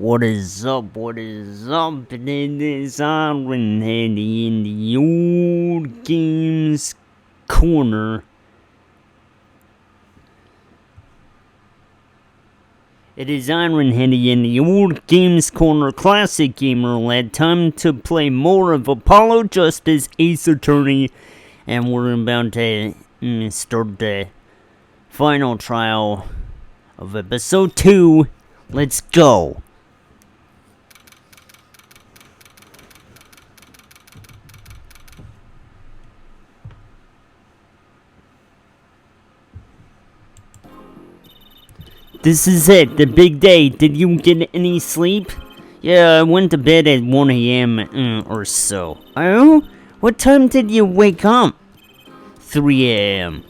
What is up? What is up? It is Iron Handy in the Old Games Corner. It is Iron Handy in the Old Games Corner Classic Gamer Lad. Time to play more of Apollo Justice Ace Attorney. And we're about to start the final trial of episode 2. Let's go. This is it, the big day. Did you get any sleep? Yeah, I went to bed at 1 a.m. Or so. Oh? What time did you wake up? 3 a.m.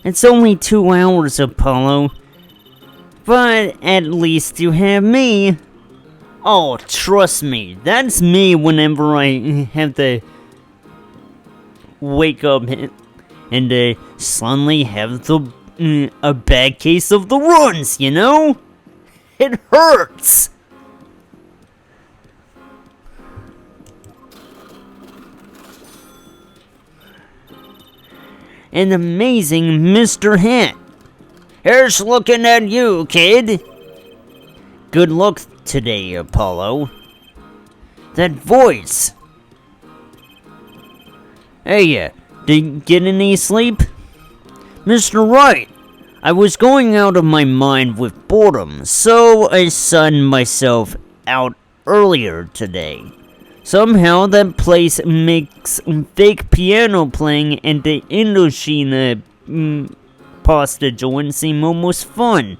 It's only 2 hours, Apollo. But at least you have me. Oh, trust me. That's me whenever I have to wake up and suddenly have a bad case of the runs, you know? It hurts! An amazing Mr. Hat. Here's looking at you, kid. Good luck today, Apollo. That voice. Hey, did you get any sleep? Mr. Wright, I was going out of my mind with boredom, so I sunned myself out earlier today. Somehow that place makes fake piano playing and the Indochina pasta joint seem almost fun.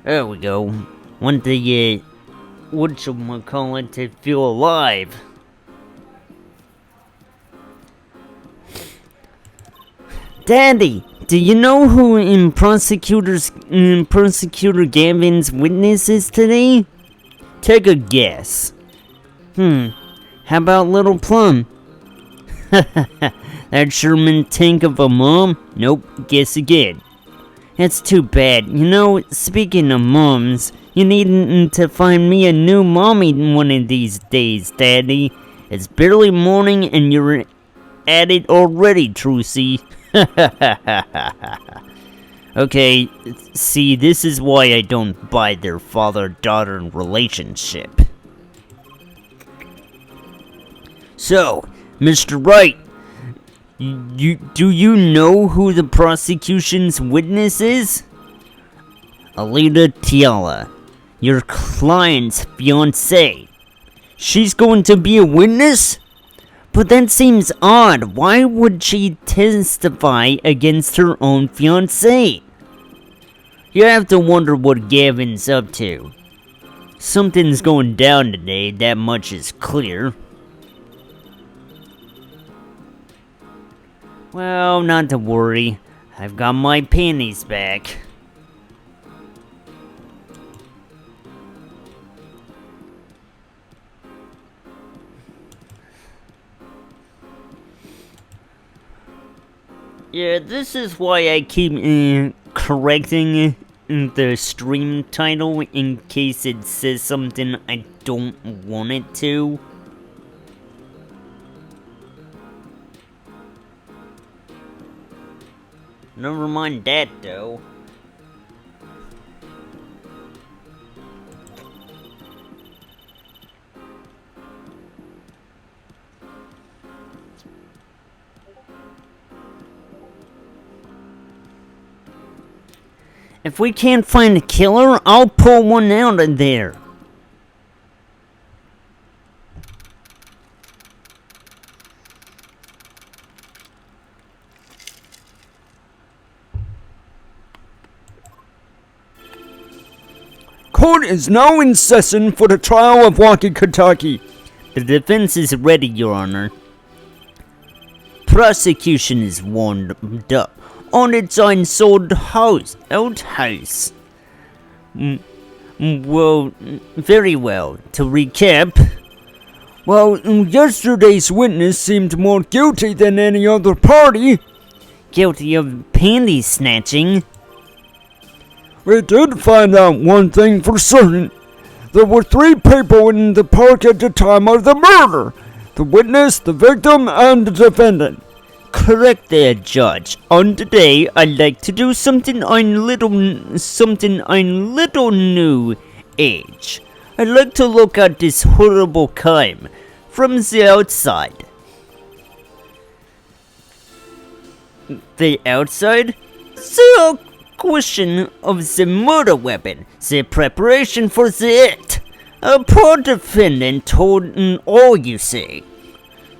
There we go. Want the whatchamacallit to feel alive. Daddy, do you know who Prosecutor Gavin's witness is today? Take a guess. How about Little Plum? That Sherman tank of a mom? Nope, guess again. That's too bad. You know, speaking of moms, you need to find me a new mommy one of these days, Daddy. It's barely morning and you're at it already, Trucy. Okay, see, this is why I don't buy their father-daughter relationship. So, Mr. Wright, do you know who the prosecution's witness is? Alita Tiala, your client's fiancée. She's going to be a witness? But that seems odd. Why would she testify against her own fiancé? You have to wonder what Gavin's up to. Something's going down today, that much is clear. Well, not to worry. I've got my panties back. Yeah, this is why I keep correcting the stream title in case it says something I don't want it to. Never mind that, though. If we can't find a killer, I'll pull one out of there. Court is now in session for the trial of Wakikataki. The defense is ready, Your Honor. Prosecution is warmed up on its unsold outhouse. Well, very well. To recap, Well, yesterday's witness seemed more guilty than any other party. Guilty of panty snatching. We did find out one thing for certain. There were 3 people in the park at the time of the murder. The witness, the victim, and the defendant. Correct there, Judge. On today, I'd like to do something on little new age. I'd like to look at this horrible crime from the outside. The outside? The question of the murder weapon, the preparation for it. A poor defendant told all you say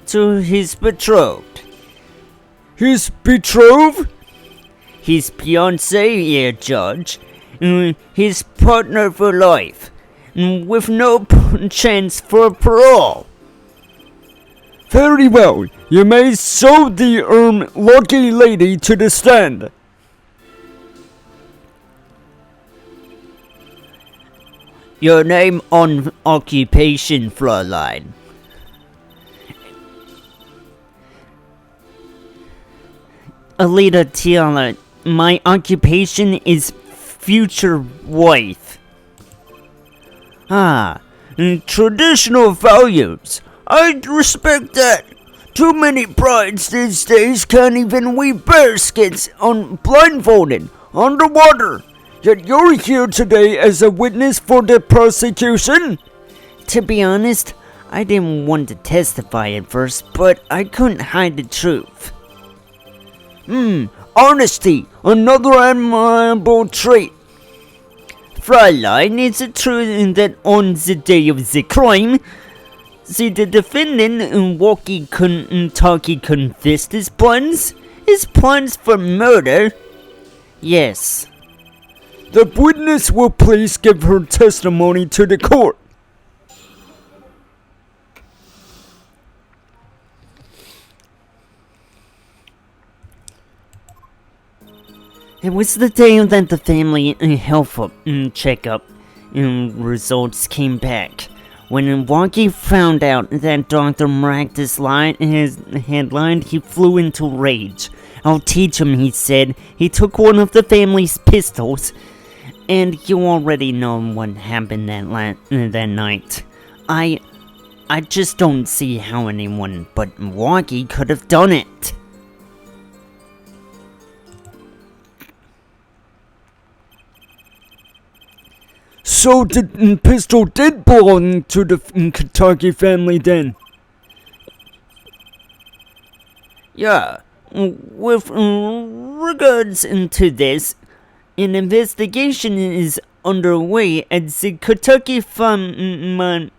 to his betrothed. His betrothed? His fiancée, here, Judge. His partner for life. With no chance for parole. Very well. You may show the lucky lady to the stand. Your name on occupation, Fräulein. Alida Tiala, my occupation is future wife. Traditional values. I respect that. Too many brides these days can't even weave baskets on blindfolded, underwater. Yet you're here today as a witness for the prosecution? To be honest, I didn't want to testify at first, but I couldn't hide the truth. Honesty, another admirable trait. Fräulein, is it true that on the day of the crime, the defendant Walkie Kentucky confessed his plans for murder? Yes. The witness will please give her testimony to the court. It was the day that the family health checkup results came back. When Walkie found out that Dr. Maractus had lied, he flew into rage. I'll teach him, he said. He took one of the family's pistols. And you already know what happened that night. I just don't see how anyone but Walkie could have done it. So the pistol did belong to the Kentucky family then? Yeah, with regards to this, an investigation is underway at the Kentucky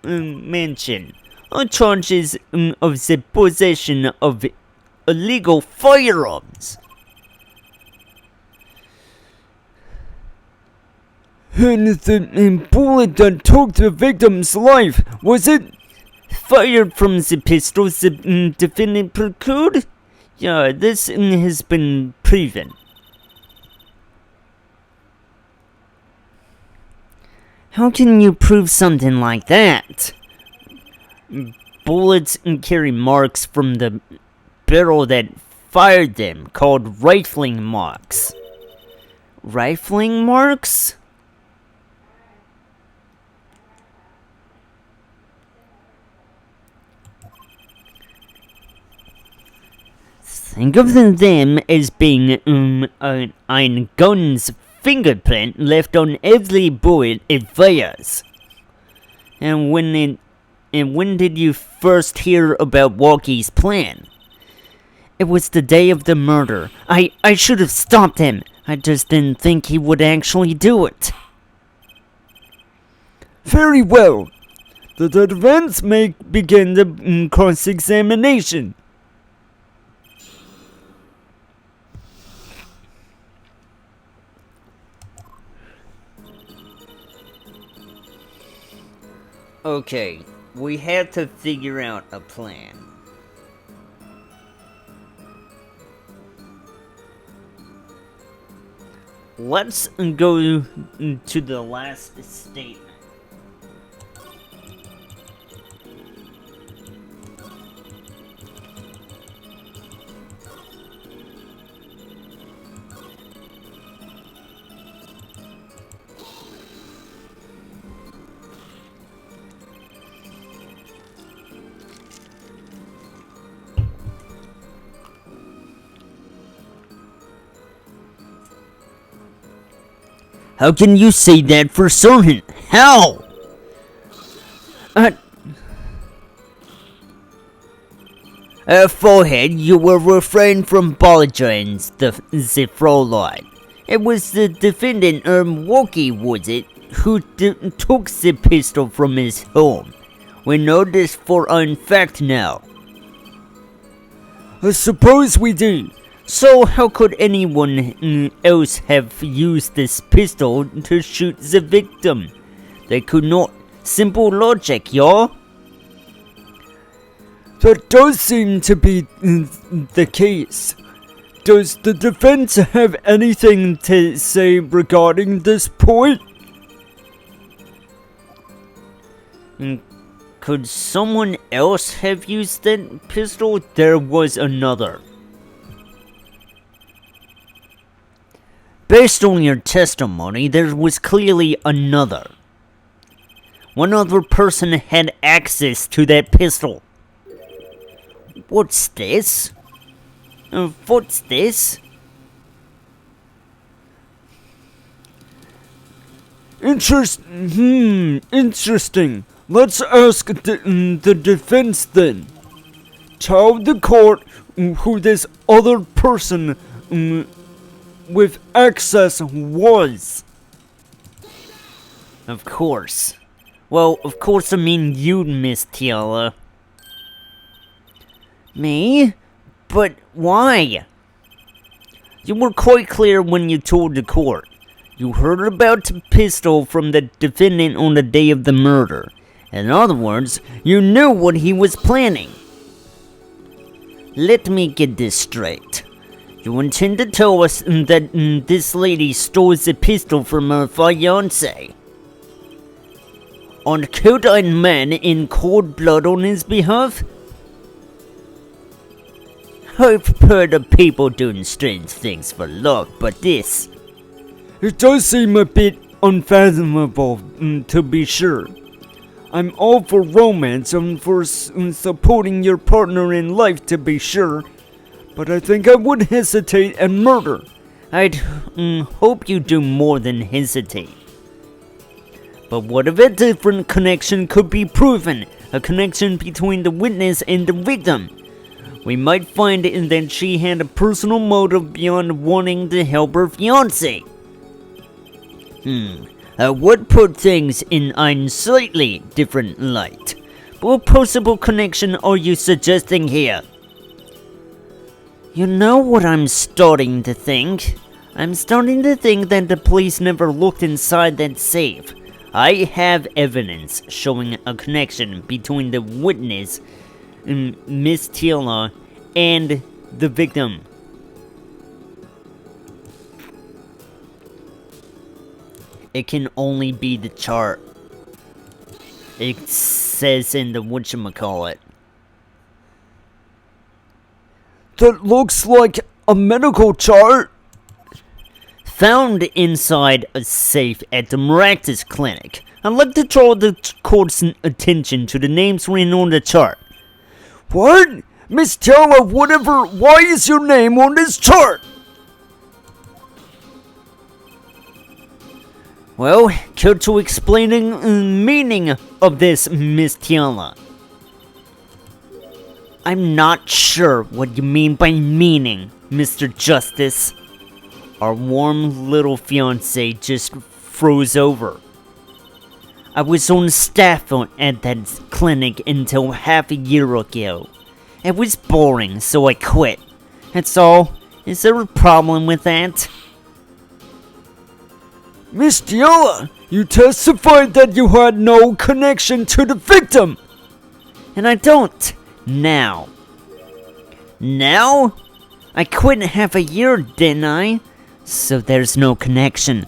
mansion on charges of the possession of illegal firearms. And the bullet that took the victim's life, was it fired from the pistol the defendant procured? Yeah, this has been proven. How can you prove something like that? Bullets carry marks from the barrel that fired them, called rifling marks. Rifling marks? Think of them as being ein gun's fingerprint left on every bullet it fires. And when did you first hear about Walkie's plan? It was the day of the murder. I should have stopped him. I just didn't think he would actually do it. Very well. The defense may begin the cross-examination. Okay, we have to figure out a plan. Let's go to the last statement. How can you say that for certain? How? Forehead, you will refrain from apologizing, the Fraulein. It was the defendant, Wookie, was it, who took the pistol from his home. We know this for a fact now. I suppose we do. So how could anyone else have used this pistol to shoot the victim? They could not. Simple logic, y'all. That does seem to be the case. Does the defense have anything to say regarding this point? Could someone else have used that pistol? There was another. Based on your testimony, there was clearly another. One other person had access to that pistol. What's this? What's this? Interesting. Let's ask the defense then. Tell the court who this other person with access was. Of course. Well, of course I mean you, Miss Tiala. Me? But why? You were quite clear when you told the court. You heard about the pistol from the defendant on the day of the murder. In other words, you knew what he was planning. Let me get this straight. You intend to tell us that this lady stole the pistol from her fiancé? And killed a man in cold blood on his behalf? I've heard of people doing strange things for love, but this... It does seem a bit unfathomable, to be sure. I'm all for romance and for supporting your partner in life, to be sure. But I think I would hesitate at murder. I'd hope you do more than hesitate. But what if a different connection could be proven? A connection between the witness and the victim? We might find that she had a personal motive beyond wanting to help her fiancé. Would put things in a slightly different light. What possible connection are you suggesting here? You know what I'm starting to think? I'm starting to think that the police never looked inside that safe. I have evidence showing a connection between the witness, Miss Tiala, and the victim. It can only be the chart. It says in the whatchamacallit. That looks like a medical chart. Found inside a safe at the Maractus Clinic. I'd like to draw the court's attention to the names written on the chart. What? Miss Tiala, why is your name on this chart? Well, care to explaining the meaning of this, Miss Tiala? I'm not sure what you mean by meaning, Mr. Justice. Our warm little fiancé just froze over. I was on staff at that clinic until half a year ago. It was boring, so I quit. That's all. Is there a problem with that? Miss Tiala, you testified that you had no connection to the victim. And I don't. Now? I quit half a year, didn't I? So there's no connection.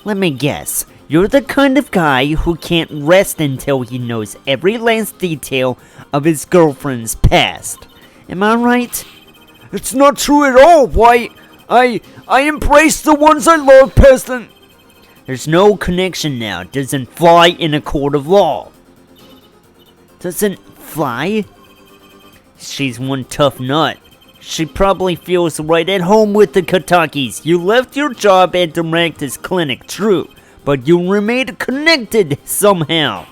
Let me guess. You're the kind of guy who can't rest until he knows every last detail of his girlfriend's past. Am I right? It's not true at all. Why, I embrace the ones I love past and... There's no connection now. Doesn't fly in a court of law. Doesn't fly? She's one tough nut. She probably feels right at home with the Katakis. You left your job at the Maractus Clinic, true, but you remained connected somehow.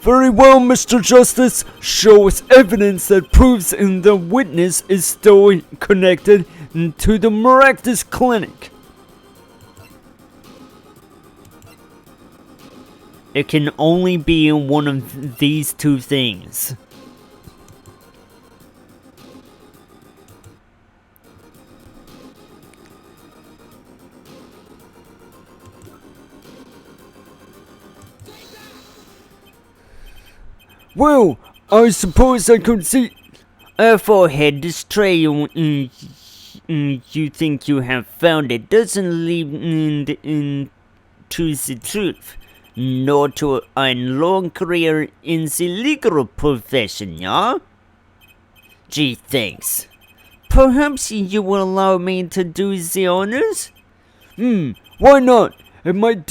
Very well, Mr. Justice. Show us evidence that proves the witness is still connected to the Maractus Clinic. It can only be one of these two things. Well, I suppose I could see. Forehead, this trail you think you have found it doesn't lead to the truth, nor to a long career in the legal profession, yeah? Gee, thanks. Perhaps you will allow me to do the honors? Why not? It might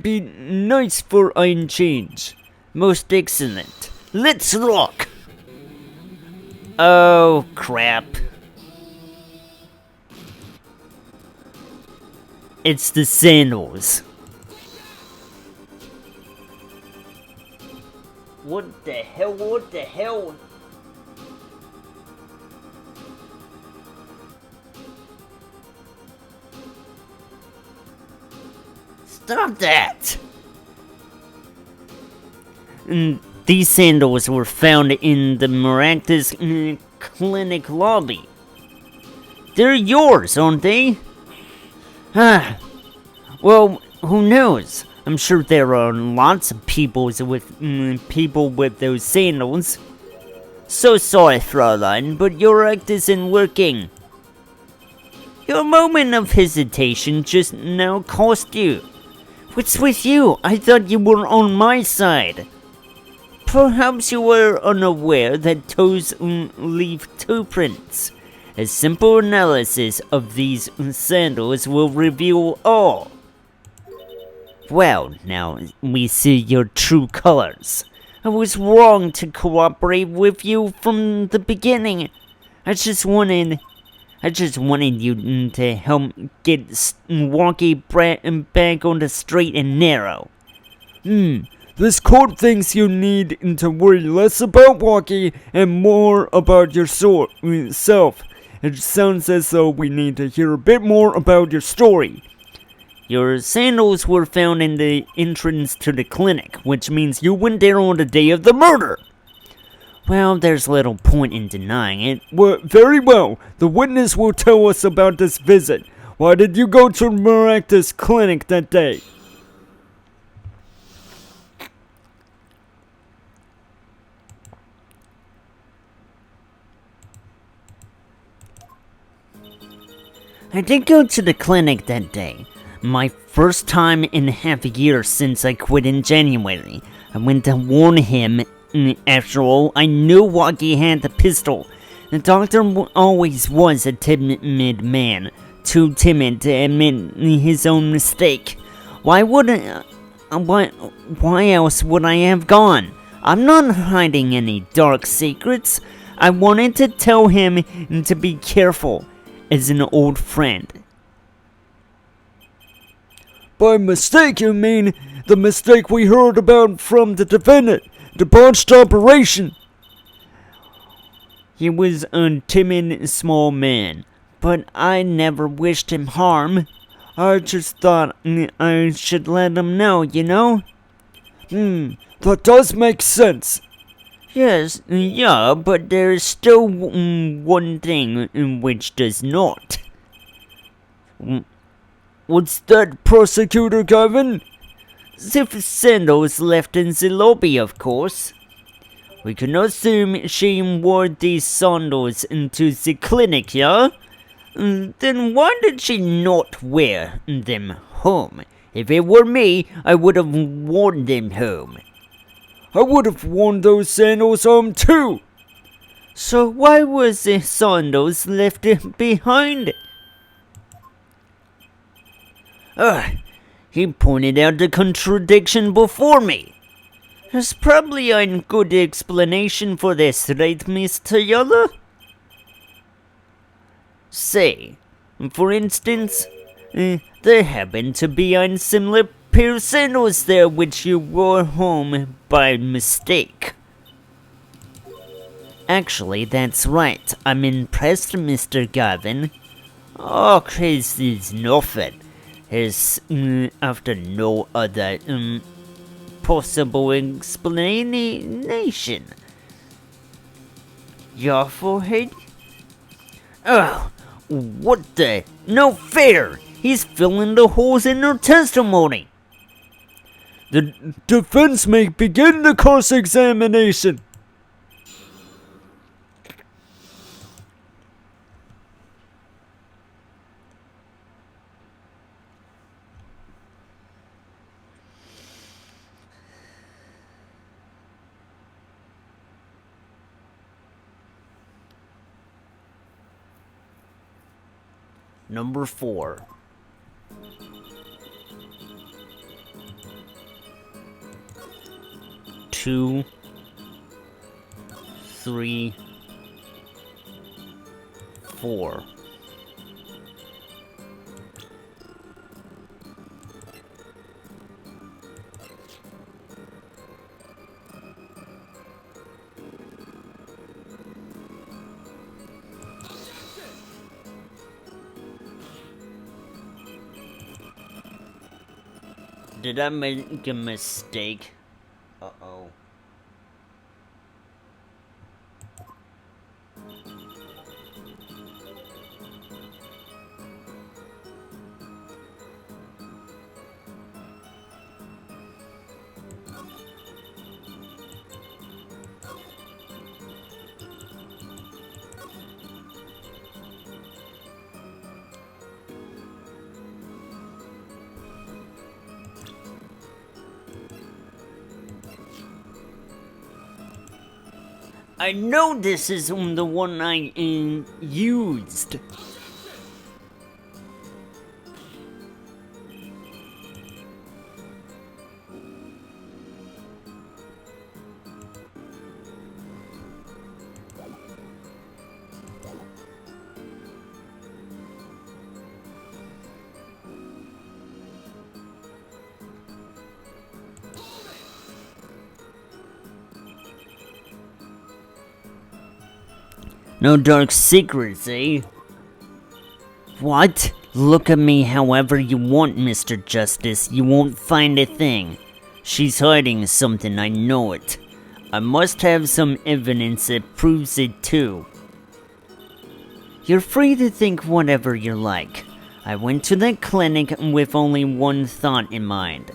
be nice for a change. Most excellent. Let's rock! Oh, crap. It's the sandals. What the hell? Stop that! These sandals were found in the Maractus Clinic lobby. They're yours, aren't they? Well, who knows? I'm sure there are lots of people with those sandals. So sorry, Fraulein, but your act isn't working. Your moment of hesitation just now cost you. What's with you? I thought you were on my side. Perhaps you were unaware that toes leave toe prints. A simple analysis of these sandals will reveal all. Well, now we see your true colors. I was wrong to cooperate with you from the beginning. I just wanted you to help get Walkie back on the straight and narrow. This court thinks you need to worry less about Walkie and more about yourself. It sounds as though we need to hear a bit more about your story. Your sandals were found in the entrance to the clinic, which means you went there on the day of the murder. Well, there's little point in denying it. Well, very well. The witness will tell us about this visit. Why did you go to Maractus Clinic that day? I did go to the clinic that day. My first time in half a year since I quit in January. I went to warn him. After all, I knew Walkie had the pistol. The doctor always was a timid man. Too timid to admit his own mistake. Why else would I have gone? I'm not hiding any dark secrets. I wanted to tell him to be careful. As an old friend. By mistake, you mean the mistake we heard about from the defendant, the botched operation. He was a timid, small man, but I never wished him harm. I just thought I should let him know, you know? That does make sense. Yes, yeah, but there is still one thing which does not. What's that, Prosecutor Gavin? The sandals left in the lobby, of course. We can assume she wore these sandals into the clinic, yeah? Then why did she not wear them home? If it were me, I would have worn them home. I would have worn those sandals home too. So why was the sandals left behind? He pointed out the contradiction before me. There's probably a good explanation for this, right, Mr. Yola? Say, for instance, there happened to be a similar pair of sandals there which you wore home by mistake. Actually, that's right. I'm impressed, Mr. Gavin. Oh, Chris is nothing. His, after no other, possible explanation. Your forehead? Oh, what the? No fair! He's filling the holes in her testimony. The defense may begin the cross-examination. Number 4. Two, 3, 4. Did I make a mistake? Uh-oh. I know this is the one I used. No dark secrets, eh? What? Look at me however you want, Mr. Justice. You won't find a thing. She's hiding something, I know it. I must have some evidence that proves it too. You're free to think whatever you like. I went to the clinic with only one thought in mind.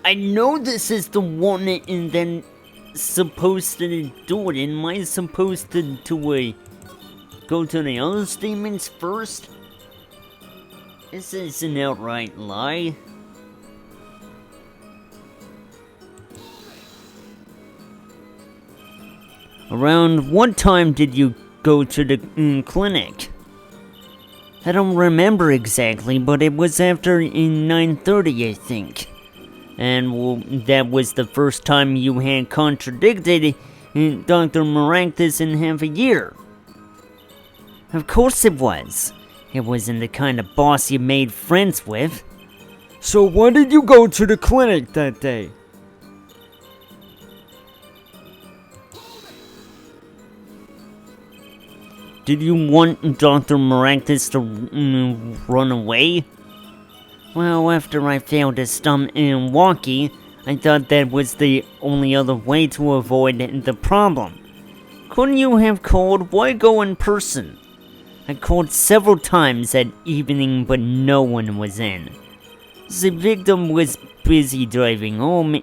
I know this is the one and then supposed to do it. Am I supposed to go to the other statements first? This is an outright lie. Around what time did you go to the clinic? I don't remember exactly, but it was after 9:30, I think. And well, that was the first time you had contradicted Dr. Maractus in half a year. Of course it was. It wasn't the kind of boss you made friends with. So why did you go to the clinic that day? Did you want Dr. Maractus to run away? Well, after I failed to stump Wonky, I thought that was the only other way to avoid the problem. Couldn't you have called? Why go in person? I called several times that evening, but no one was in. The victim was busy driving home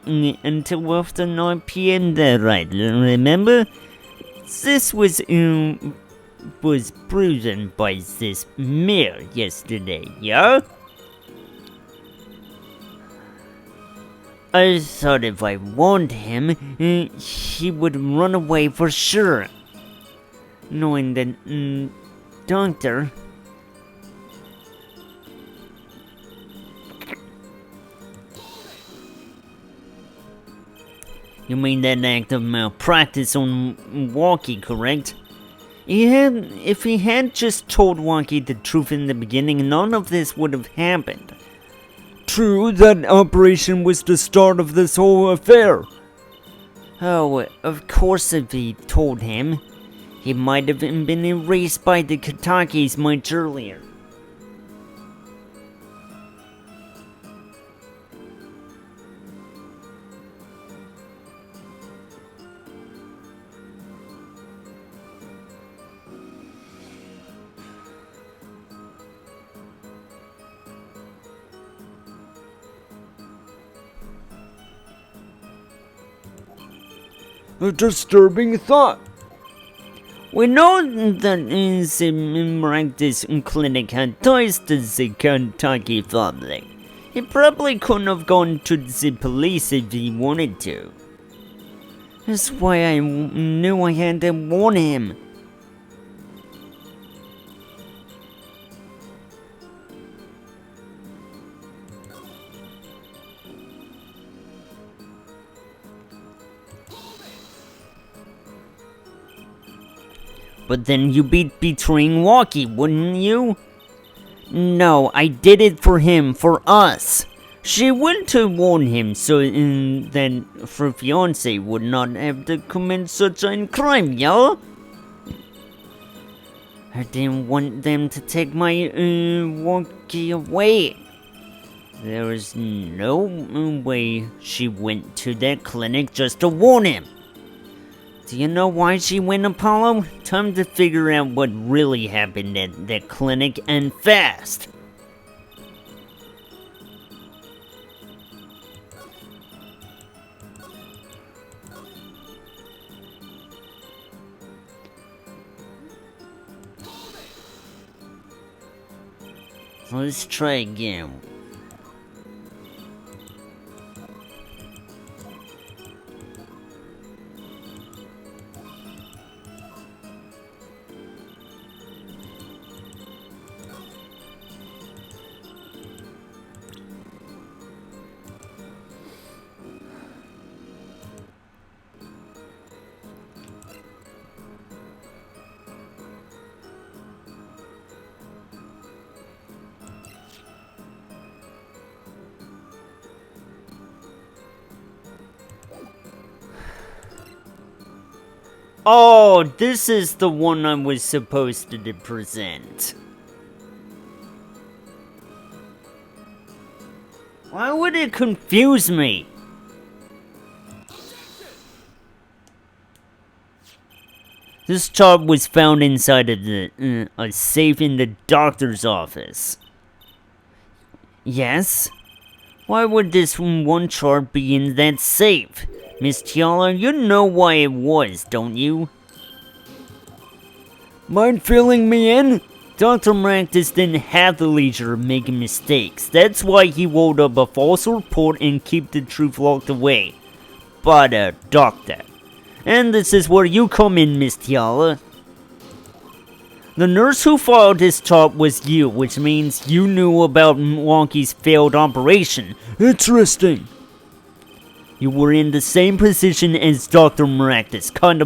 until after 9 p.m. that night, remember? This was was bruised by this mare yesterday, yeah? I thought if I warned him, he would run away for sure. Knowing that, doctor... You mean that act of malpractice on Walkie, correct? If he had just told Walkie the truth in the beginning, none of this would have happened. True, that operation was the start of this whole affair. Oh, of course if he told him. He might have been erased by the Katakis much earlier. A disturbing thought. We know that the Maractus clinic had ties to the Kentucky family. He probably couldn't have gone to the police if he wanted to. That's why I knew I had to warn him. But then you'd be betraying Walkie, wouldn't you? No, I did it for him, for us. She went to warn him so that her fiance would not have to commit such a crime, yo. I didn't want them to take my Walkie away. There was no way she went to that clinic just to warn him. Do you know why she went, Apollo? Time to figure out what really happened at that clinic, and fast! Let's try again. Oh, this is the one I was supposed to present. Why would it confuse me? This chart was found inside of a safe in the doctor's office. Yes? Why would this one chart be in that safe? Miss Tiala, you know why it was, don't you? Mind filling me in? Dr. Maractus didn't have the leisure of making mistakes. That's why he wrote up a false report and keep the truth locked away. But doctor. And this is where you come in, Miss Tiala. The nurse who filed this chart was you, which means you knew about Wonky's failed operation. Interesting. You were in the same position as Dr. Maractus. Kinda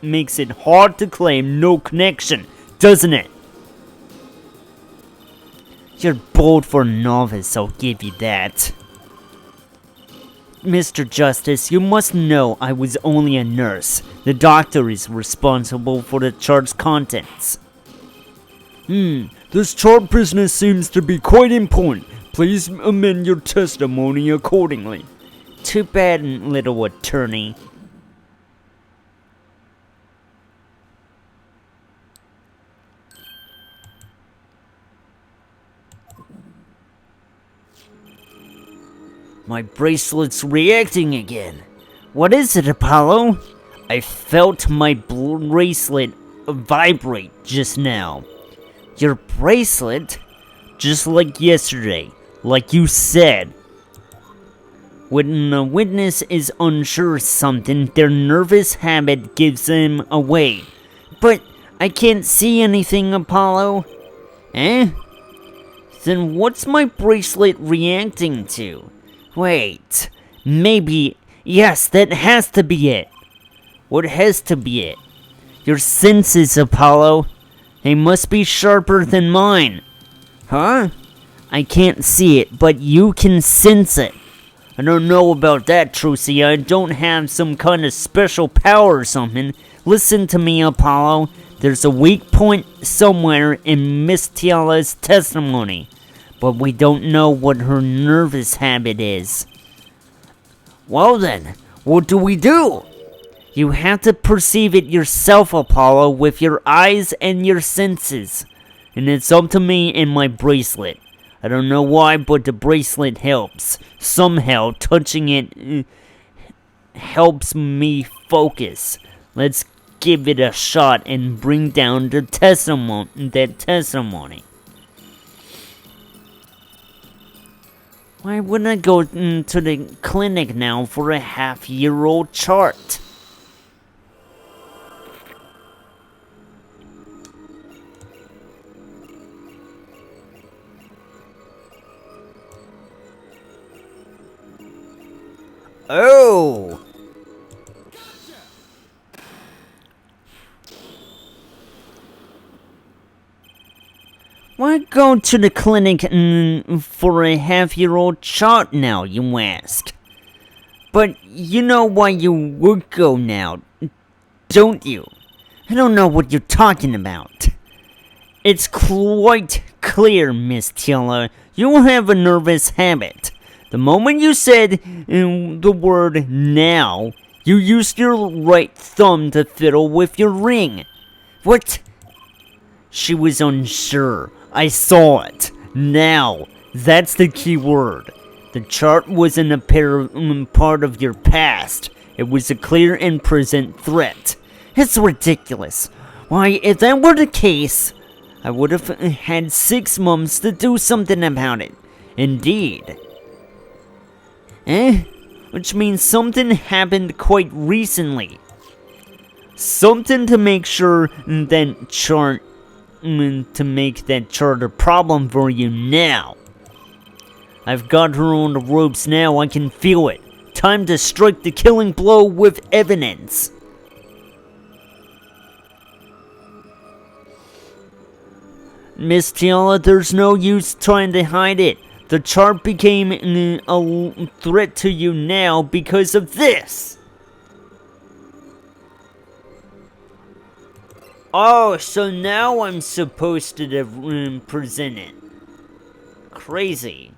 makes it hard to claim no connection, doesn't it? You're bold for a novice, I'll give you that. Mr. Justice, you must know I was only a nurse. The doctor is responsible for the chart's contents. This chart business seems to be quite important. Please amend your testimony accordingly. Too bad, little attorney. My bracelet's reacting again. What is it, Apollo? I felt my bracelet vibrate just now. Your bracelet, just like yesterday, like you said. When a witness is unsure of something, their nervous habit gives them away. But I can't see anything, Apollo. Eh? Then what's my bracelet reacting to? Wait, maybe, yes, that has to be it. What has to be it? Your senses, Apollo. They must be sharper than mine. Huh? I can't see it, but you can sense it. I don't know about that, Trucy. I don't have some kind of special power or something. Listen to me, Apollo. There's a weak point somewhere in Miss Tiala's testimony, but we don't know what her nervous habit is. Well then, what do we do? You have to perceive it yourself, Apollo, with your eyes and your senses. And it's up to me and my bracelet. I don't know why, but the bracelet helps. Somehow, touching it helps me focus. Let's give it a shot and bring down the testimony. Why wouldn't I go to the clinic now for a half-year-old chart? Oh! Why go to the clinic for a half-year-old chart now, you ask? But you know why you would go now, don't you? I don't know what you're talking about. It's quite clear, Miss Tiala. You have a nervous habit. The moment you said the word now, you used your right thumb to fiddle with your ring. What? She was unsure. I saw it. Now, that's the key word. The chart wasn't a part of your past. It was a clear and present threat. It's ridiculous. Why, if that were the case, I would have had 6 months to do something about it. Indeed. Which means something happened quite recently. Something to make sure that chart to make that chart a problem for you now. I've got her on the ropes now, I can feel it. Time to strike the killing blow with evidence. Miss Tiala, there's no use trying to hide it. The chart became a threat to you now because of this. Oh, so now I'm supposed to present it. Crazy.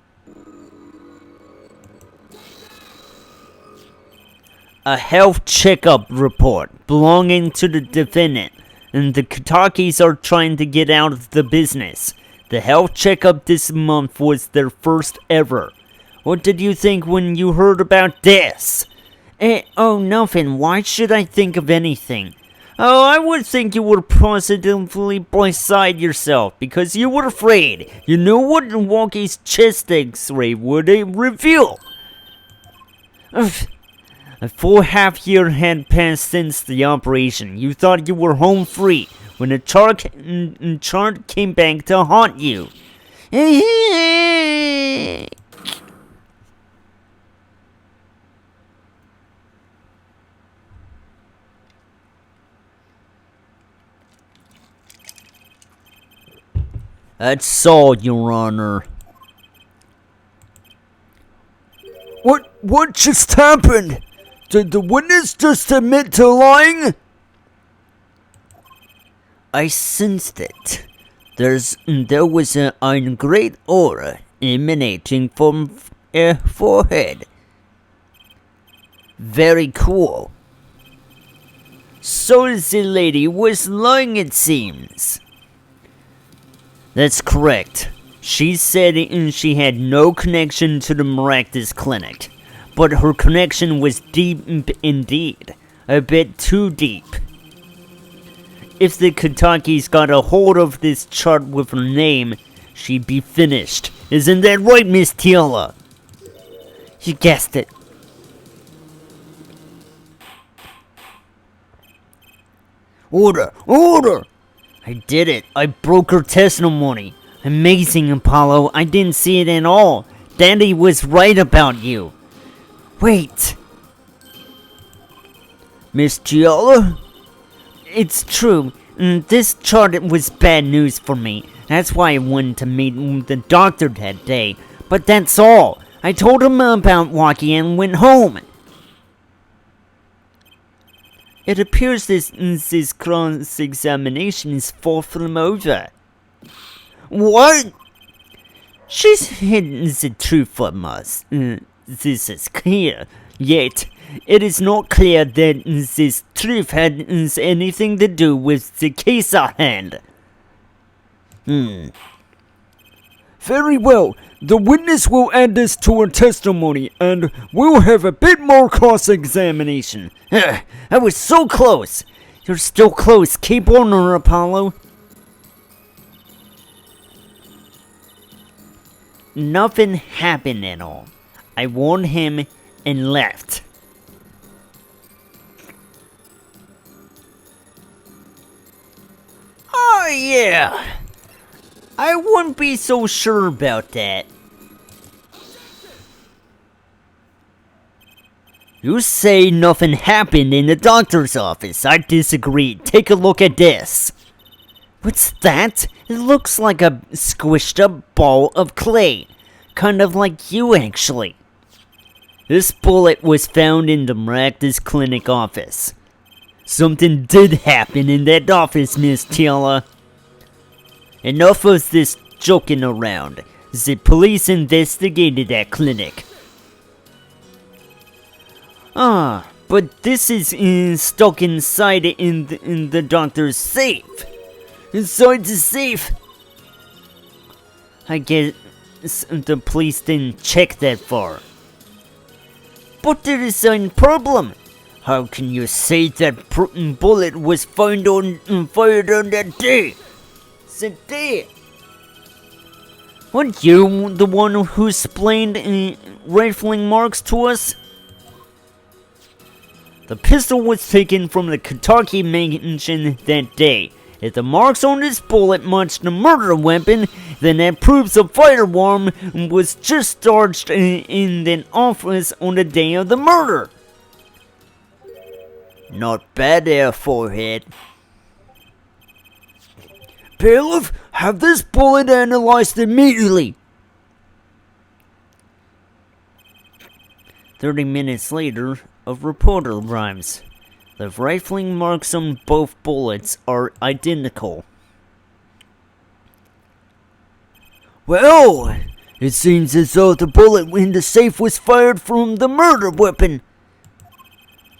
A health checkup report belonging to the defendant, and the Katakis are trying to get out of the business. The health checkup this month was their first ever. What did you think when you heard about this? Oh, nothing. Why should I think of anything? Oh, I would think you were positively beside yourself because you were afraid. You knew what Walkie's chest X-ray would reveal. A full half-year had passed since the operation. You thought you were home free when the chart came back to haunt you. That's all, Your Honor. What just happened? Did the witness just admit to lying? I sensed it. There was a great aura emanating from her forehead. Very cool. So the lady was lying, it seems. That's correct. She said she had no connection to the Maractus Clinic, but her connection was deep indeed. A bit too deep. if the Kentucky's got a hold of this chart with her name, she'd be finished. Isn't that right, Miss Teela? You guessed it. Order! Order! I did it. I broke her testimony. Amazing, Apollo. I didn't see it at all. Daddy was right about you. Wait. Miss Teela? It's true. This chart was bad news for me. That's why I wanted to meet the doctor that day. But that's all. I told him about Walkie and went home. It appears this cross-examination is far from over. What? She's hidden the truth from us. This is clear. Yet, it is not clear that this truth had anything to do with the case at hand. Very well. The witness will add this to her testimony, and we'll have a bit more cross-examination. I was so close. You're still close. Keep on her, Apollo. Nothing happened at all. I warned him and left. Oh yeah. I wouldn't be so sure about that. You say nothing happened in the doctor's office. I disagree. Take a look at this. What's that? It looks like a squished up ball of clay. Kind of like you, actually. This bullet was found in the Maractus Clinic office. Something did happen in that office, Miss Teela. Enough of this joking around. The police investigated that clinic. But this is stuck inside in the doctor's safe. Inside the safe? I guess the police didn't check that far. But there is a problem. How can you say that bullet was fired on that day? That day? Weren't you the one who explained rifling marks to us? The pistol was taken from the Kentucky mansion that day. If the marks on this bullet matched the murder weapon, then that proves the firearm was discharged in the office on the day of the murder. Not bad there, forehead. Bailiff, have this bullet analyzed immediately. 30 minutes later, a reporter arrives. The rifling marks on both bullets are identical. Well, it seems as though the bullet in the safe was fired from the murder weapon.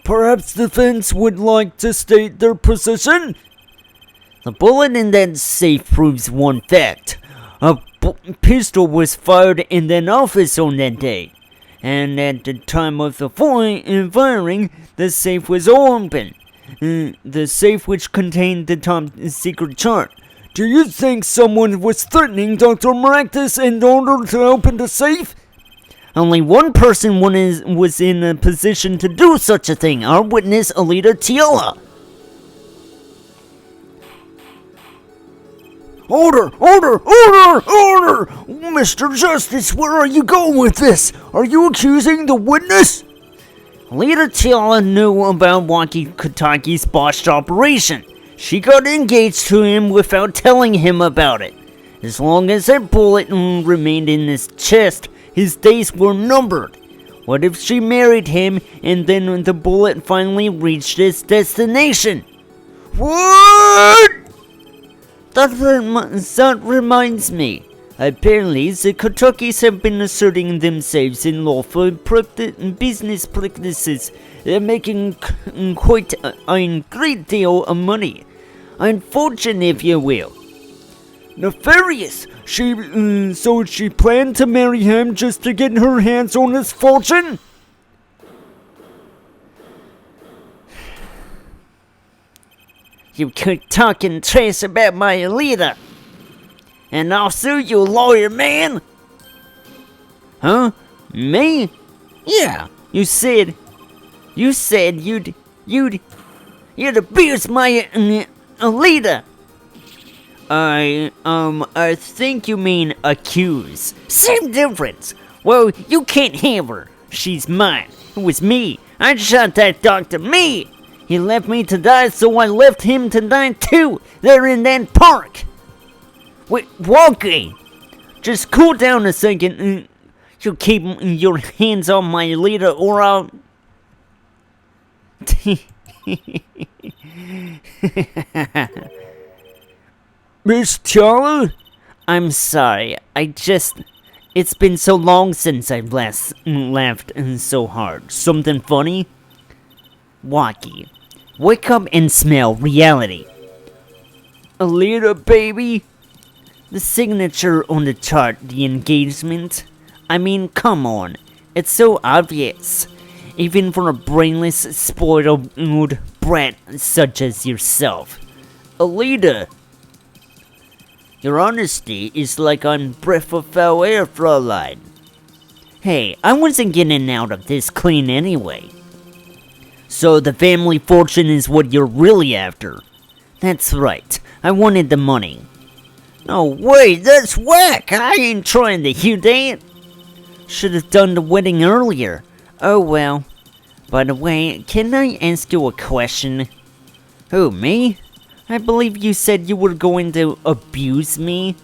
Perhaps the defense would like to state their position? The bullet in that safe proves one fact. A pistol was fired in an office on that day. And at the time of the firing, the safe was open. The safe which contained the top secret chart. Do you think someone was threatening Dr. Maractus in order to open the safe? Only one person was in a position to do such a thing. Our witness, Alida Teela. Order! Order! Order! Order! Mr. Justice, where are you going with this? Are you accusing the witness? Alida Teela knew about Walkie Kataki's botched operation. She got engaged to him without telling him about it. As long as that bullet remained in his chest, his days were numbered. What if she married him and then the bullet finally reached its destination? What? That reminds me. Apparently, the Kentuckys have been asserting themselves in lawful business practices, making quite a great deal of money. Unfortunate, if you will. Nefarious! So she planned to marry him just to get her hands on his fortune? You keep talking trash about my leader. And I'll sue you, lawyer man. Huh? Me? Yeah, you said you'd abuse my leader. I think you mean accuse. Same difference. Well, you can't have her. She's mine. It was me. I shot that doctor. Me! He left me to die, so I left him to die too. They're in that park. Wait, Walkie! Just cool down a second. You keep your hands on my leader or I'll... Miss Tiala? I'm sorry. It's been so long since I've last laughed so hard. Something funny? Walkie, wake up and smell reality. Alita, baby? The signature on the chart, the engagement. I mean, come on. It's so obvious. Even for a brainless, spoiled brat such as yourself. Alita! Your honesty is like on breath of foul air, Fräulein. Hey, I wasn't getting out of this clean anyway. So the family fortune is what you're really after. That's right. I wanted the money. No way, that's whack! I ain't trying to hear that! Should have done the wedding earlier. Oh well. By the way, can I ask you a question? Who, me? I believe you said you were going to abuse me?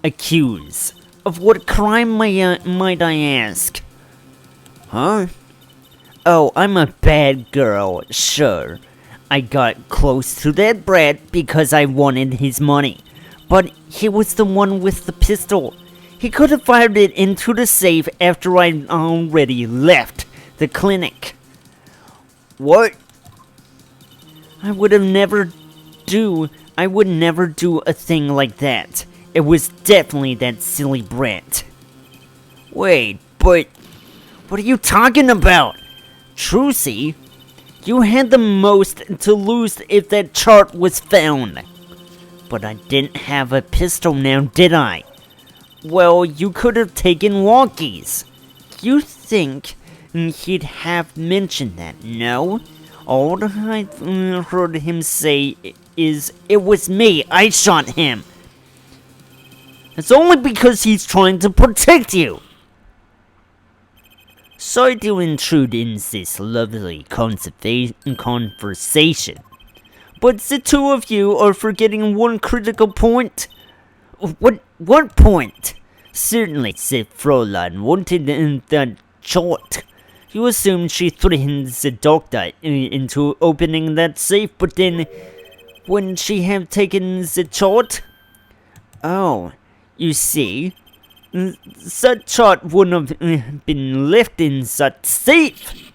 Accuse. Of what crime might I ask? Huh? Oh, I'm a bad girl, sure. I got close to that brat because I wanted his money. But he was the one with the pistol. He could have fired it into the safe after I'd already left the clinic. What? I would never do a thing like that. It was definitely that silly brat. Wait, but what are you talking about? Trucy, you had the most to lose if that chart was found. But I didn't have a pistol now, did I? Well, you could have taken Walkie's. You think he'd have mentioned that, no? All I've heard him say is, it was me, I shot him. It's only because he's trying to protect you. Sorry to intrude in this lovely conversation, but the two of you are forgetting one critical point. What point? Certainly, said Fräulein wanted that chart. You assumed she threatened the doctor into opening that safe, but then, wouldn't she have taken the chart? Oh, you see, that chart wouldn't have been left in that safe.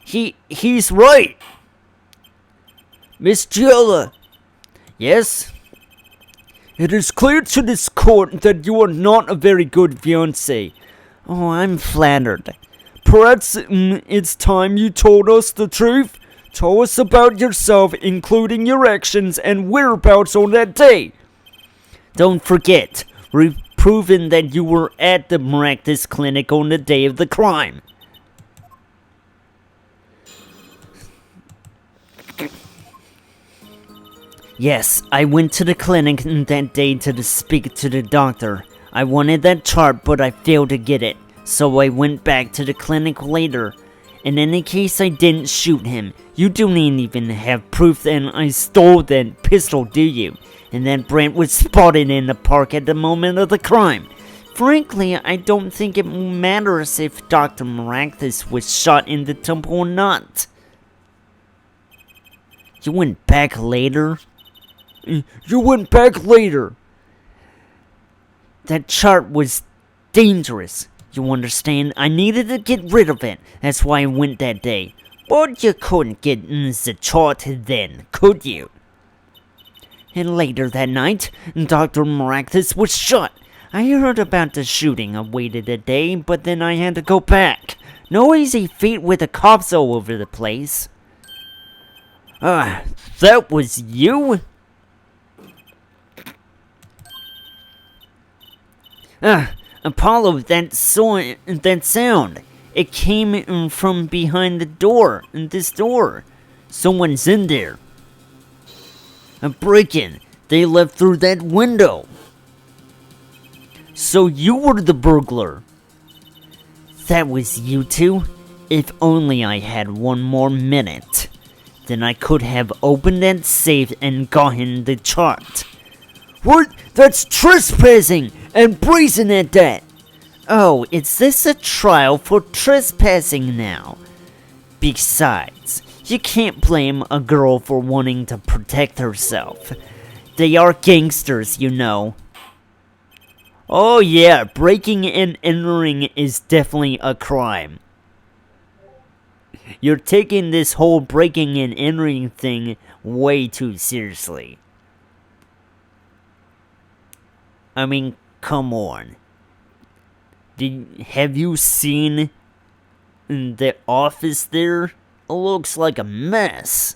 He's right. Miss Tiala. Yes? It is clear to this court that you are not a very good fiancé. Oh, I'm flattered. Perhaps it's time you told us the truth. Tell us about yourself, including your actions and whereabouts on that day. Don't forget, we've proven that you were at the Maractus Clinic on the day of the crime. Yes, I went to the clinic that day to speak to the doctor. I wanted that chart, but I failed to get it, so I went back to the clinic later. In any case, I didn't shoot him. You don't even have proof that I stole that pistol, do you? And that Brent was spotted in the park at the moment of the crime. Frankly, I don't think it matters if Dr. Maractus was shot in the temple or not. You went back later? You went back later. That chart was dangerous. You understand? I needed to get rid of it. That's why I went that day. But you couldn't get the chart then, could you? And later that night, Dr. Maractus was shot. I heard about the shooting. I waited a day, but then I had to go back. No easy feat with the cops all over the place. Ah, that was you? Apollo, that sound. It came in from behind the door, in this door. Someone's in there. A break-in. They left through that window. So you were the burglar. That was you two? If only I had one more minute. Then I could have opened that safe and gotten the chart. What? That's trespassing and brazen at that. Oh, is this a trial for trespassing now? Besides, you can't blame a girl for wanting to protect herself. They are gangsters, you know. Oh yeah, breaking and entering is definitely a crime. You're taking this whole breaking and entering thing way too seriously. I mean, come on. Have you seen the office there? It looks like a mess.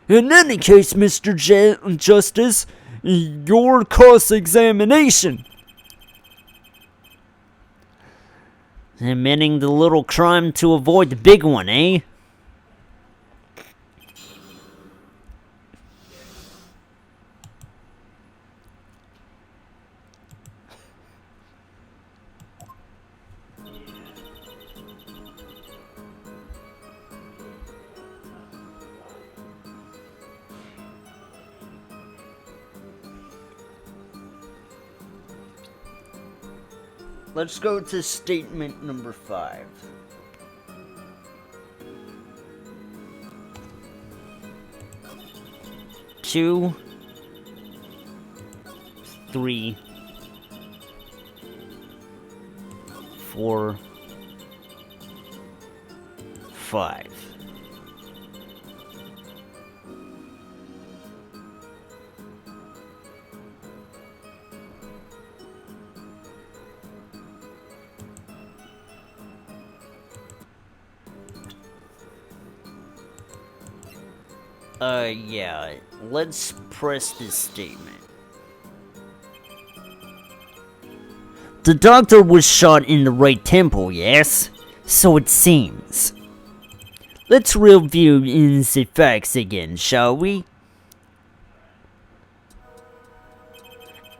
In any case, Mr. Justice, your cross-examination. Admitting the little crime to avoid the big one, eh? Let's go to statement number 5. Two, 3, 4, 5. Yeah, let's press this statement. The doctor was shot in the right temple, yes? So it seems. Let's review the facts again, shall we?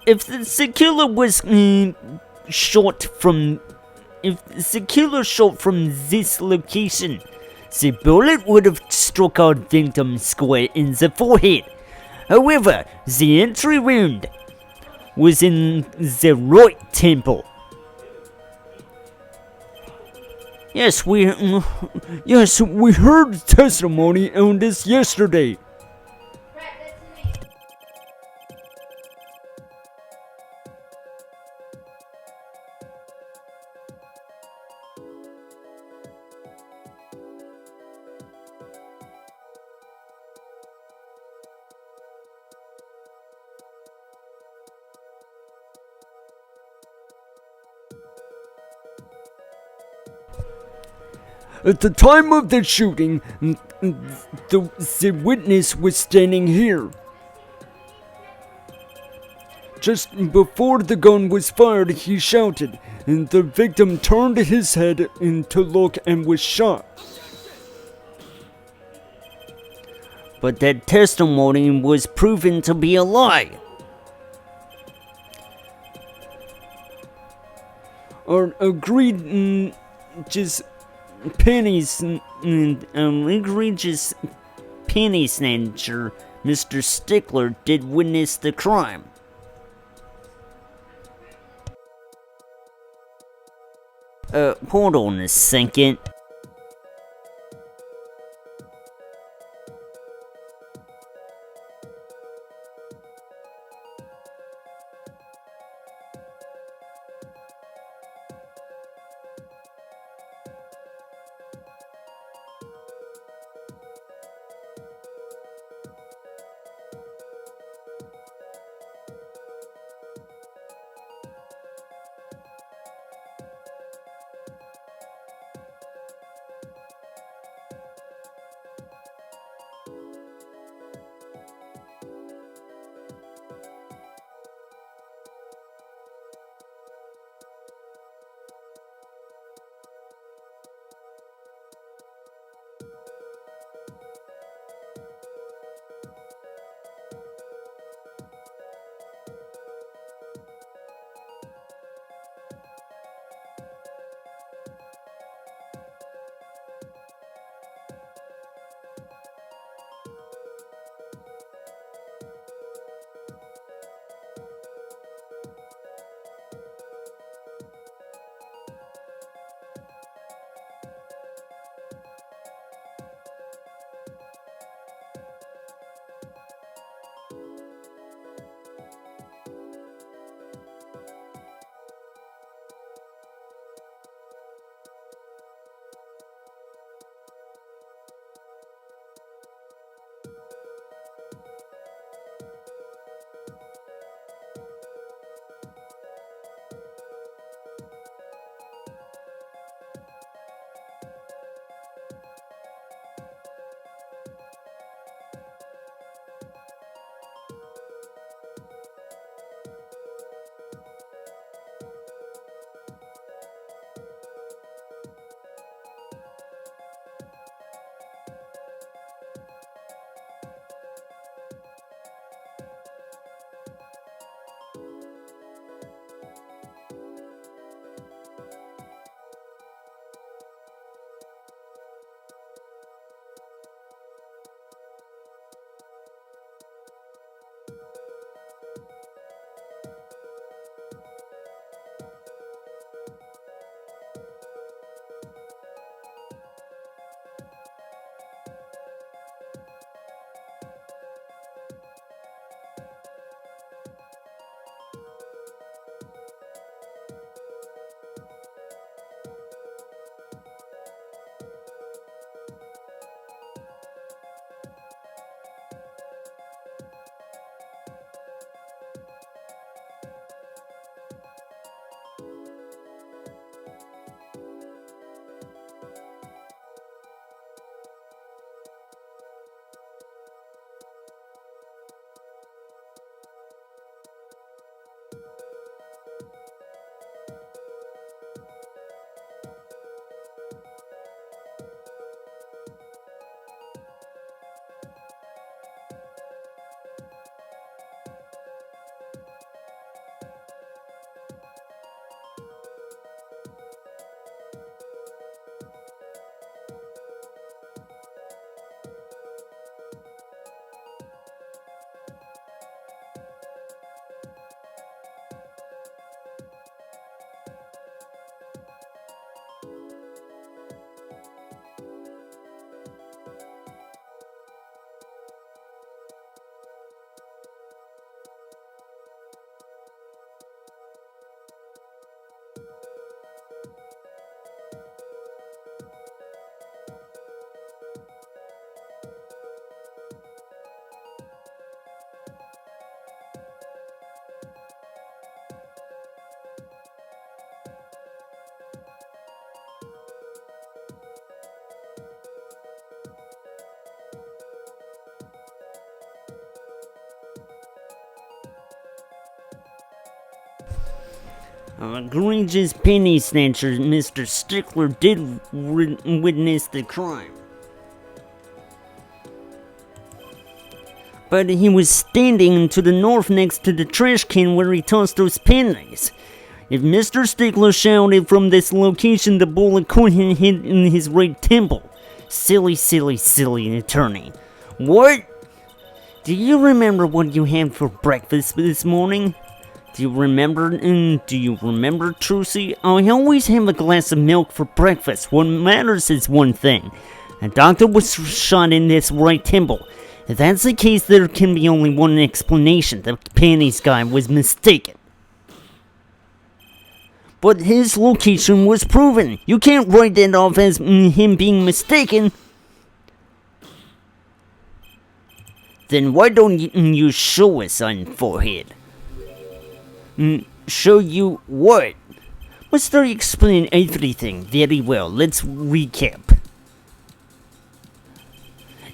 If the killer was shot from this location, the bullet would have struck our victim square in the forehead. However, the entry wound was in the right temple. Yes, we heard testimony on this yesterday. At the time of the shooting, the witness was standing here. Just before the gun was fired, he shouted, and the victim turned his head to look and was shot. But that testimony was proven to be a lie. Our egregious egregious penny snatcher, Mr. Stickler, did witness the crime. Hold on a second. Egregious penny snatcher Mr. Stickler did witness the crime. But he was standing to the north next to the trash can where he tossed those pennies. If Mr. Stickler shouted from this location, the bullet could have hit in his right temple. Silly, silly, silly attorney. What? Do you remember what you had for breakfast this morning? Do you remember, Trucy? I always have a glass of milk for breakfast. What matters is one thing. A doctor was shot in this right temple. If that's the case, there can be only one explanation. The panties guy was mistaken. But his location was proven. You can't write that off as him being mistaken. Then why don't you show us on forehead? Show you what? Must I explain everything? Very well, let's recap.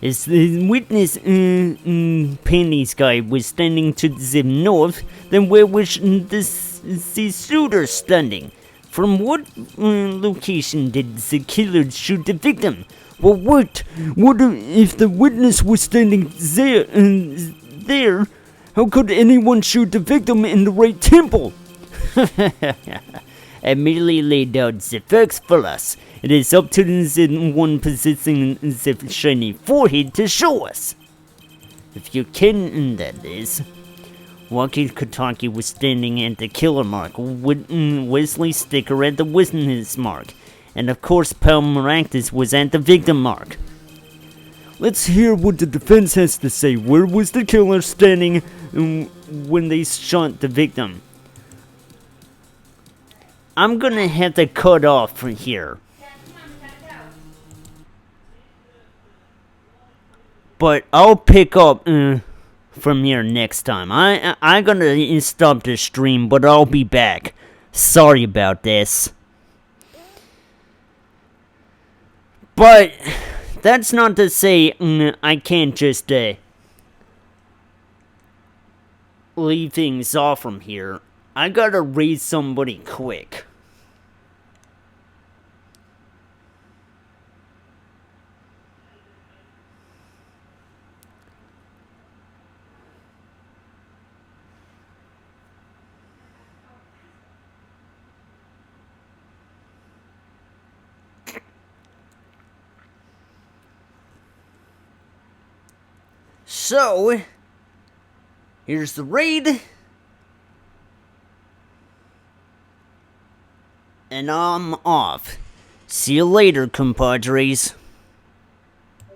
As the witness, Penny's guy was standing to the north, then where was the shooter standing? From what location did the killer shoot the victim? Well, what if the witness was standing there? How could anyone shoot the victim in the right temple? I merely laid out the facts for us. It is up to the one possessing the shiny forehead to show us. If you can, that is. Walkie Kataki was standing at the killer mark, Wesley Sticker at the witness mark, and of course Palmeractus was at the victim mark. Let's hear what the defense has to say. Where was the killer standing when they shot the victim? I'm gonna have to cut off from here. But I'll pick up from here next time. I'm gonna stop the stream, but I'll be back. Sorry about this. But that's not to say I can't just leave things off from here. I gotta raise somebody quick. So, here's the raid. And I'm off. See you later, compadres.